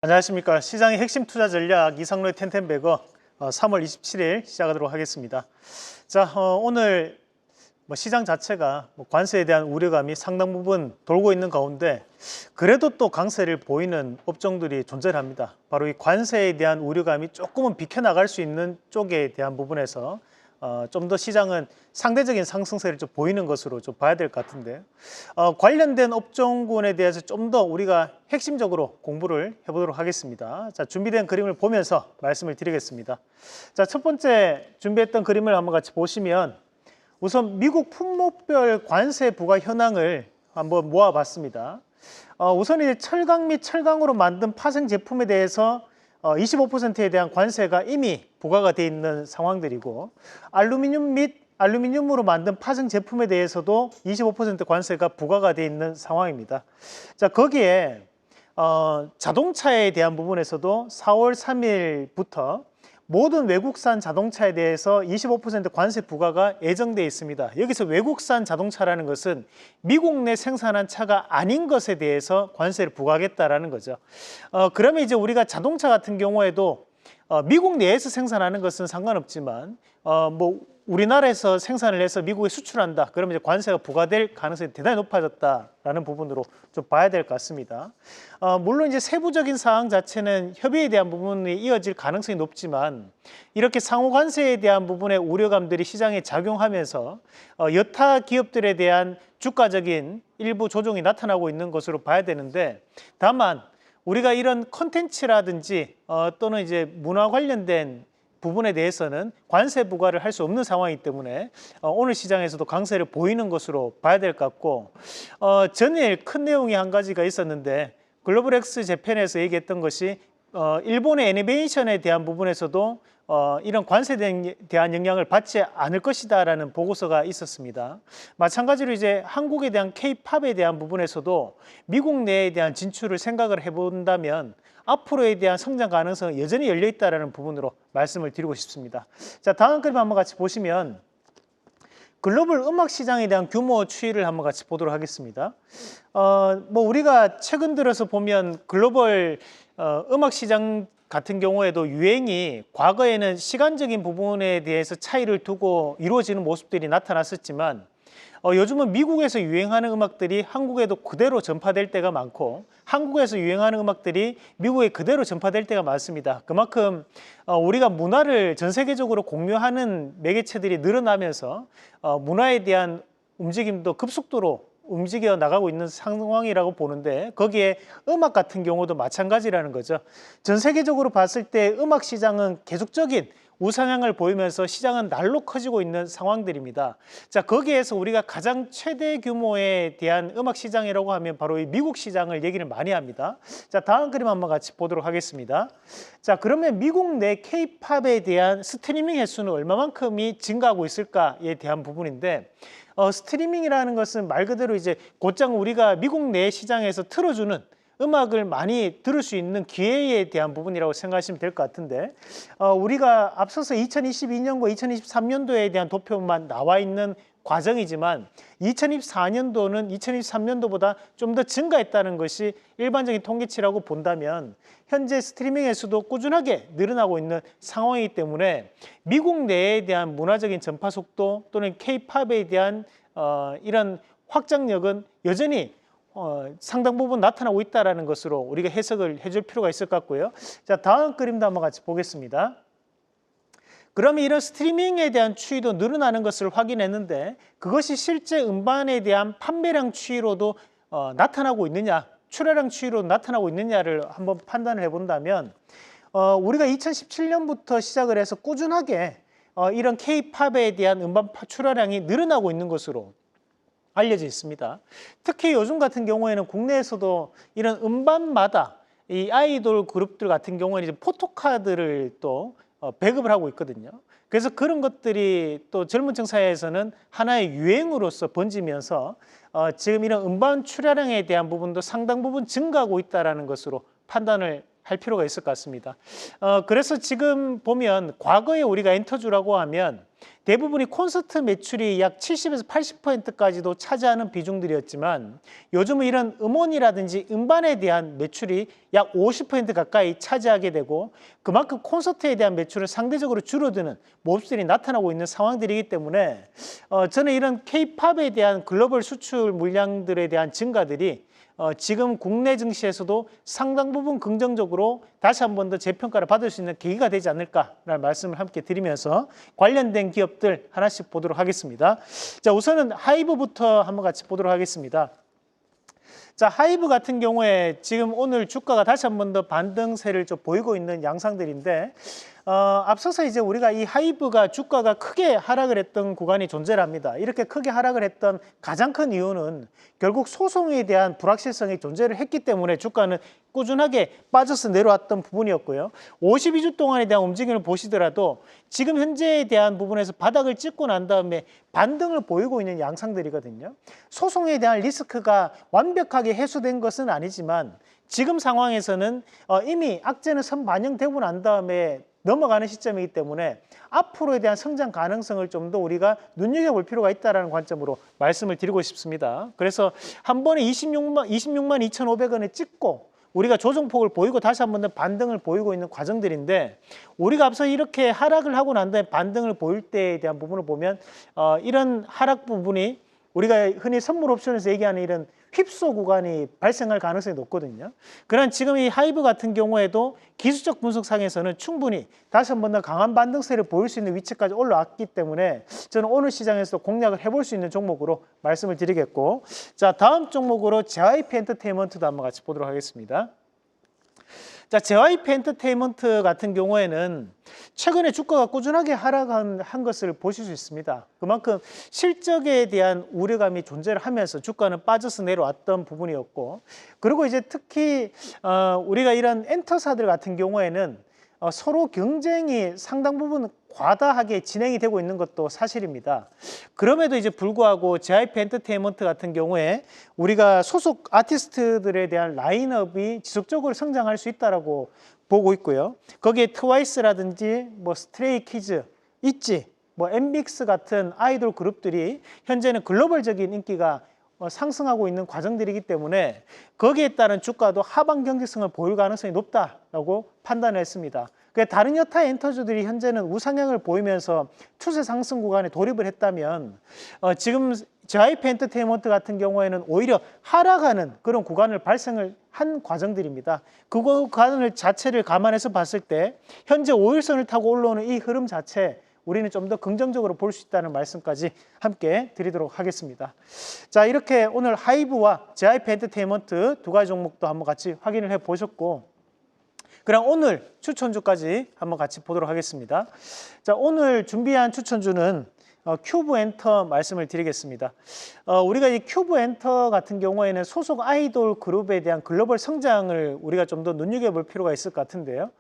안녕하십니까. 시장의 핵심 투자 전략 이상로의 텐텐베거 3월 27일 시작하도록 하겠습니다. 자, 오늘 시장 자체가 관세에 대한 우려감이 상당 부분 돌고 있는 가운데 그래도 또 강세를 보이는 업종들이 존재합니다. 바로 이 관세에 대한 우려감이 조금은 비켜나갈 수 있는 쪽에 대한 부분에서 좀 더 시장은 상대적인 상승세를 좀 보이는 것으로 좀 봐야 될 것 같은데 관련된 업종군에 대해서 좀 더 우리가 핵심적으로 공부를 해보도록 하겠습니다. 자, 준비된 그림을 보면서 말씀을 드리겠습니다. 자, 첫 번째 준비했던 그림을 한번 같이 보시면 우선 미국 품목별 관세 부과 현황을 한번 모아봤습니다. 우선 이제 철강 및 철강으로 만든 파생 제품에 대해서 25%에 대한 관세가 이미 부과가 되어 있는 상황들이고 알루미늄 및 알루미늄으로 만든 파생 제품에 대해서도 25% 관세가 부과가 되어 있는 상황입니다. 자, 거기에 자동차에 대한 부분에서도 4월 3일부터 모든 외국산 자동차에 대해서 25% 관세 부과가 예정되어 있습니다. 여기서 외국산 자동차라는 것은 미국 내 생산한 차가 아닌 것에 대해서 관세를 부과하겠다라는 거죠. 그러면 이제 우리가 자동차 같은 경우에도 미국 내에서 생산하는 것은 상관없지만 우리나라에서 생산을 해서 미국에 수출한다. 그러면 이제 관세가 부과될 가능성이 대단히 높아졌다라는 부분으로 좀 봐야 될 것 같습니다. 물론 이제 세부적인 사항 자체는 협의에 대한 부분이 이어질 가능성이 높지만 이렇게 상호 관세에 대한 부분의 우려감들이 시장에 작용하면서 여타 기업들에 대한 주가적인 일부 조정이 나타나고 있는 것으로 봐야 되는데 다만 우리가 이런 컨텐츠라든지 또는 이제 문화 관련된 부분에 대해서는 관세 부과를 할 수 없는 상황이기 때문에 오늘 시장에서도 강세를 보이는 것으로 봐야 될 것 같고 전일 큰 내용이 한 가지가 있었는데 글로벌엑스 재팬에서 얘기했던 것이 일본의 애니메이션에 대한 부분에서도 이런 관세에 대한 영향을 받지 않을 것이다라는 보고서가 있었습니다. 마찬가지로 이제 한국에 대한 K-팝에 대한 부분에서도 미국 내에 대한 진출을 생각을 해본다면 앞으로에 대한 성장 가능성은 여전히 열려 있다는 부분으로 말씀을 드리고 싶습니다. 자, 다음 그림 한번 같이 보시면 글로벌 음악 시장에 대한 규모 추이를 한번 같이 보도록 하겠습니다. 우리가 최근 들어서 보면 글로벌 음악 시장 같은 경우에도 유행이 과거에는 시간적인 부분에 대해서 차이를 두고 이루어지는 모습들이 나타났었지만 요즘은 미국에서 유행하는 음악들이 한국에도 그대로 전파될 때가 많고 한국에서 유행하는 음악들이 미국에 그대로 전파될 때가 많습니다. 그만큼 우리가 문화를 전 세계적으로 공유하는 매개체들이 늘어나면서 문화에 대한 움직임도 급속도로 움직여 나가고 있는 상황이라고 보는데 거기에 음악 같은 경우도 마찬가지라는 거죠. 전 세계적으로 봤을 때 음악 시장은 계속적인 우상향을 보이면서 시장은 날로 커지고 있는 상황들입니다. 자, 거기에서 우리가 가장 최대 규모에 대한 음악 시장이라고 하면 바로 이 미국 시장을 얘기를 많이 합니다. 자, 다음 그림 한번 같이 보도록 하겠습니다. 자, 그러면 미국 내 K-팝에 대한 스트리밍 횟수는 얼마만큼이 증가하고 있을까에 대한 부분인데 스트리밍이라는 것은 말 그대로 이제 곧장 우리가 미국 내 시장에서 틀어주는 음악을 많이 들을 수 있는 기회에 대한 부분이라고 생각하시면 될 것 같은데 우리가 앞서서 2022년과 2023년도에 대한 도표만 나와 있는 과정이지만 2024년도는 2023년도보다 좀 더 증가했다는 것이 일반적인 통계치라고 본다면 현재 스트리밍의 수도 꾸준하게 늘어나고 있는 상황이기 때문에 미국 내에 대한 문화적인 전파 속도 또는 K-팝에 대한 이런 확장력은 여전히 상당 부분 나타나고 있다는 것으로 우리가 해석을 해줄 필요가 있을 것 같고요. 자, 다음 그림도 한번 같이 보겠습니다. 그러면 이런 스트리밍에 대한 추이도 늘어나는 것을 확인했는데 그것이 실제 음반에 대한 판매량 추이로도 나타나고 있느냐, 출하량 추이로 나타나고 있느냐를 한번 판단을 해본다면 우리가 2017년부터 시작을 해서 꾸준하게 이런 K-팝에 대한 음반 출하량이 늘어나고 있는 것으로 알려져 있습니다. 특히 요즘 같은 경우에는 국내에서도 이런 음반마다 이 아이돌 그룹들 같은 경우에는 이제 포토카드를 또 배급을 하고 있거든요. 그래서 그런 것들이 또 젊은 층 사이에서는 하나의 유행으로서 번지면서 지금 이런 음반 출하량에 대한 부분도 상당 부분 증가하고 있다는 것으로 판단을 할 필요가 있을 것 같습니다. 그래서 지금 보면 과거에 우리가 엔터주라고 하면 대부분이 콘서트 매출이 약 70에서 80%까지도 차지하는 비중들이었지만 요즘은 이런 음원이라든지 음반에 대한 매출이 약 50% 가까이 차지하게 되고 그만큼 콘서트에 대한 매출은 상대적으로 줄어드는 모습들이 나타나고 있는 상황들이기 때문에 저는 이런 K-팝에 대한 글로벌 수출 물량들에 대한 증가들이 지금 국내 증시에서도 상당 부분 긍정적으로 다시 한 번 더 재평가를 받을 수 있는 계기가 되지 않을까라는 말씀을 함께 드리면서 관련된 기업들 하나씩 보도록 하겠습니다. 자, 우선은 하이브부터 한번 같이 보도록 하겠습니다. 자, 하이브 같은 경우에 지금 오늘 주가가 다시 한 번 더 반등세를 좀 보이고 있는 양상들인데 앞서서 이제 우리가 이 하이브가 주가가 크게 하락을 했던 구간이 존재를 합니다. 이렇게 크게 하락을 했던 가장 큰 이유는 결국 소송에 대한 불확실성이 존재를 했기 때문에 주가는 꾸준하게 빠져서 내려왔던 부분이었고요. 52주 동안에 대한 움직임을 보시더라도 지금 현재에 대한 부분에서 바닥을 찍고 난 다음에 반등을 보이고 있는 양상들이거든요. 소송에 대한 리스크가 완벽하게 해소된 것은 아니지만 지금 상황에서는 이미 악재는 선반영되고 난 다음에 넘어가는 시점이기 때문에 앞으로에 대한 성장 가능성을 좀 더 우리가 눈여겨볼 필요가 있다는 관점으로 말씀을 드리고 싶습니다. 그래서 한 번에 26만 2,500원에 찍고 우리가 조정폭을 보이고 다시 한 번 더 반등을 보이고 있는 과정들인데 우리가 앞서 이렇게 하락을 하고 난 다음에 반등을 보일 때에 대한 부분을 보면 이런 하락 부분이 우리가 흔히 선물 옵션에서 얘기하는 이런 휩소 구간이 발생할 가능성이 높거든요. 그러나 지금 이 하이브 같은 경우에도 기술적 분석상에서는 충분히 다시 한 번 더 강한 반등세를 보일 수 있는 위치까지 올라왔기 때문에 저는 오늘 시장에서 공략을 해볼 수 있는 종목으로 말씀을 드리겠고, 자, 다음 종목으로 JYP 엔터테인먼트도 한번 같이 보도록 하겠습니다. 자, JYP 엔터테인먼트 같은 경우에는 최근에 주가가 꾸준하게 하락한 것을 보실 수 있습니다. 그만큼 실적에 대한 우려감이 존재를 하면서 주가는 빠져서 내려왔던 부분이었고, 그리고 이제 특히 우리가 이런 엔터사들 같은 경우에는 서로 경쟁이 상당 부분 과다하게 진행이 되고 있는 것도 사실입니다. 그럼에도 이제 불구하고 JYP 엔터테인먼트 같은 경우에 우리가 소속 아티스트들에 대한 라인업이 지속적으로 성장할 수 있다라고 보고 있고요. 거기에 트와이스라든지 뭐 스트레이키즈, 있지, 뭐 엠빅스 같은 아이돌 그룹들이 현재는 글로벌적인 인기가 상승하고 있는 과정들이기 때문에 거기에 따른 주가도 하방 경직성을 보일 가능성이 높다라고 판단을 했습니다. 다른 여타 엔터주들이 현재는 우상향을 보이면서 추세 상승 구간에 돌입을 했다면 지금 JYP 엔터테인먼트 같은 경우에는 오히려 하락하는 그런 구간을 발생을 한 과정들입니다. 그 구간을 자체를 감안해서 봤을 때 현재 5일선을 타고 올라오는 이 흐름 자체 우리는 좀 더 긍정적으로 볼 수 있다는 말씀까지 함께 드리도록 하겠습니다. 자, 이렇게 오늘 하이브와 JYP 엔터테인먼트 두 가지 종목도 한번 같이 확인을 해 보셨고, 그럼 오늘 추천주까지 한번 같이 보도록 하겠습니다. 자, 오늘 준비한 추천주는 큐브엔터 말씀을 드리겠습니다. 우리가 이 큐브엔터 같은 경우에는 소속 아이돌 그룹에 대한 글로벌 성장을 우리가 좀 더 눈여겨볼 필요가 있을 것 같은데요.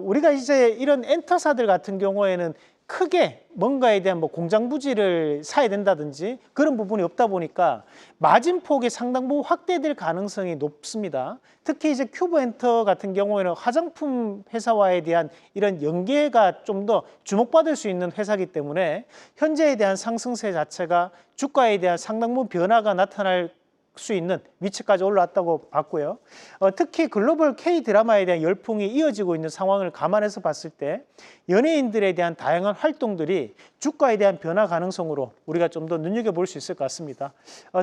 우리가 이제 이런 엔터사들 같은 경우에는 크게 뭔가에 대한 뭐 공장 부지를 사야 된다든지 그런 부분이 없다 보니까 마진폭이 상당 부분 확대될 가능성이 높습니다. 특히 이제 큐브엔터 같은 경우에는 화장품 회사와에 대한 이런 연계가 좀 더 주목받을 수 있는 회사이기 때문에 현재에 대한 상승세 자체가 주가에 대한 상당 부분 변화가 나타날 수 있는 위치까지 올라왔다고 봤고요. 특히 글로벌 K-드라마에 대한 열풍이 이어지고 있는 상황을 감안해서 봤을 때 연예인들에 대한 다양한 활동들이 주가에 대한 변화 가능성으로 우리가 좀 더 눈여겨볼 수 있을 것 같습니다.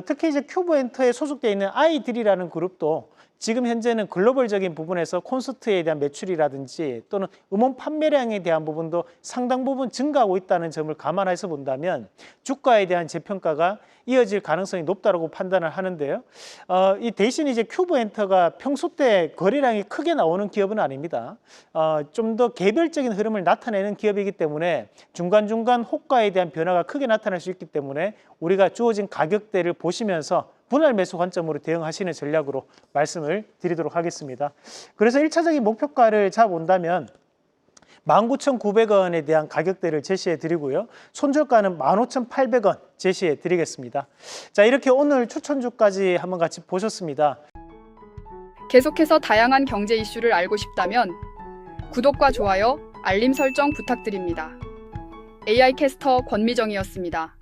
특히 이제 큐브엔터에 소속되어 있는 아이들이라는 그룹도 지금 현재는 글로벌적인 부분에서 콘서트에 대한 매출이라든지 또는 음원 판매량에 대한 부분도 상당 부분 증가하고 있다는 점을 감안해서 본다면 주가에 대한 재평가가 이어질 가능성이 높다고 판단을 하는데요. 이 대신 이제 큐브엔터가 평소 때 거래량이 크게 나오는 기업은 아닙니다. 좀 더 개별적인 흐름을 나타내는 기업이기 때문에 중간중간 호가에 대한 변화가 크게 나타날 수 있기 때문에 우리가 주어진 가격대를 보시면서 분할 매수 관점으로 대응하시는 전략으로 말씀을 드리도록 하겠습니다. 그래서 1차적인 목표가를 잡아본다면 19,900원에 대한 가격대를 제시해 드리고요. 손절가는 15,800원 제시해 드리겠습니다. 자, 이렇게 오늘 추천주까지 한번 같이 보셨습니다. 계속해서 다양한 경제 이슈를 알고 싶다면 구독과 좋아요, 알림 설정 부탁드립니다. AI 캐스터 권미정이었습니다.